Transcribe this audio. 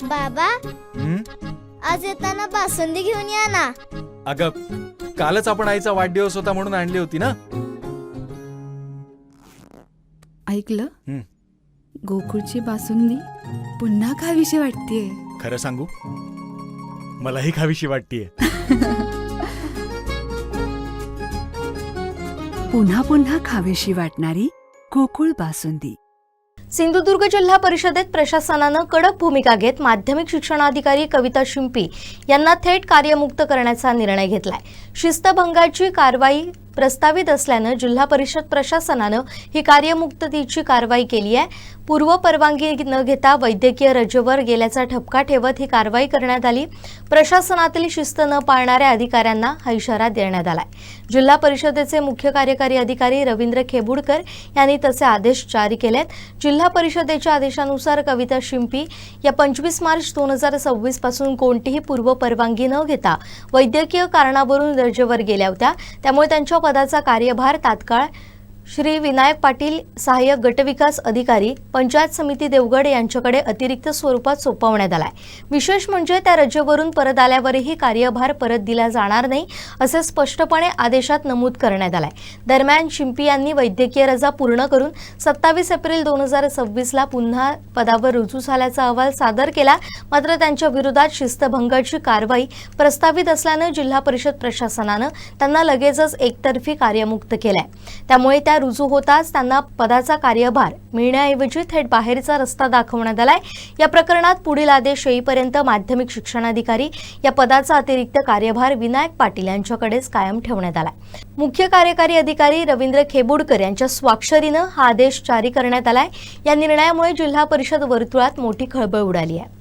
बाबा, आज येताना बासुंदी घेऊन या ना. अगं, कालच आपण आईचा वाढदिवस होता म्हणून आणली होती ना. ऐकलं, गोकुळची बासुंदी पुन्हा खावीशी वाटतेय. खरं सांगू, मलाही खावीशी वाटतेय. पुन्हा पुन्हा खावीशी वाटणारी गोकुळ बासुंदी. सिंधुदुर्ग जिल्हा परिषदेत प्रशासनानं कडक भूमिका घेत माध्यमिक शिक्षणाधिकारी कविता शिंपी यांना थेट कार्यमुक्त करण्याचा निर्णय घेतलाय. शिस्तभंगाची कारवाई प्रस्तावित असल्यानं जिल्हा परिषद प्रशासनानं ही कार्यमुक्ततेची कारवाई केली आहे. पूर्व परवानगी न घेता वैद्यकीय रजेवर गेल्याचा ठपका ठेवत ही कारवाई करण्यात आली. प्रशासनातील शिस्त न पाळणाऱ्या अधिकाऱ्यांना हा इशारा देण्यात आलाय. जिल्हा परिषदेचे मुख्य कार्यकारी अधिकारी रवींद्र खेबुडकर यांनी तसे आदेश जारी केलेत. जिल्हा परिषदेच्या आदेशानुसार कविता शिंपी या 25 मार्च 2026 पासून कोणतीही पूर्व परवानगी न घेता वैद्यकीय कारणावरून रजेवर गेल्या होत्या. त्यामुळे त्यांच्या पदाचा कार्यभार तात्काळ श्री विनायक पाटील, सहाय्यक गटविकास अधिकारी, पंचायत समिती देवगड यांच्याकडे अतिरिक्त स्वरूपात सोपवण्यात आलाय. विशेष म्हणजे त्या रजेवरून परत आल्यावरही कार्यभार परत दिला जाणार नाही असे स्पष्टपणे आदेशात नमूद करण्यात आलाय. दरम्यान शिंपी यांनी वैद्यकीय रजा पूर्ण करून 27 एप्रिल 2026 ला पुन्हा पदावर रुजू झाल्याचा अहवाल सादर केला. मात्र त्यांच्या विरोधात शिस्तभंगाची कारवाई प्रस्तावित असल्यानं जिल्हा परिषद प्रशासनानं त्यांना लगेचच एकतर्फी कार्यमुक्त केलाय. त्यामुळे त्या रुजू होताच त्यांना पदाचा कार्यभार मिळण्याऐवजी थेट बाहेरचा रस्ता दाखवण्यात आलाय. या प्रकरणात पुढील आदेश येईपर्यंत माध्यमिक शिक्षणाधिकारी या पदाचा अतिरिक्त कार्यभार विनायक पाटील यांच्याकडेच कायम ठेवण्यात आलाय. मुख्य कार्यकारी अधिकारी रवींद्र खेबुडकर यांच्या स्वाक्षरीनं हा आदेश जारी करण्यात आलाय. या निर्णयामुळे जिल्हा परिषद वर्तुळात मोठी खळबळ उडाली आहे.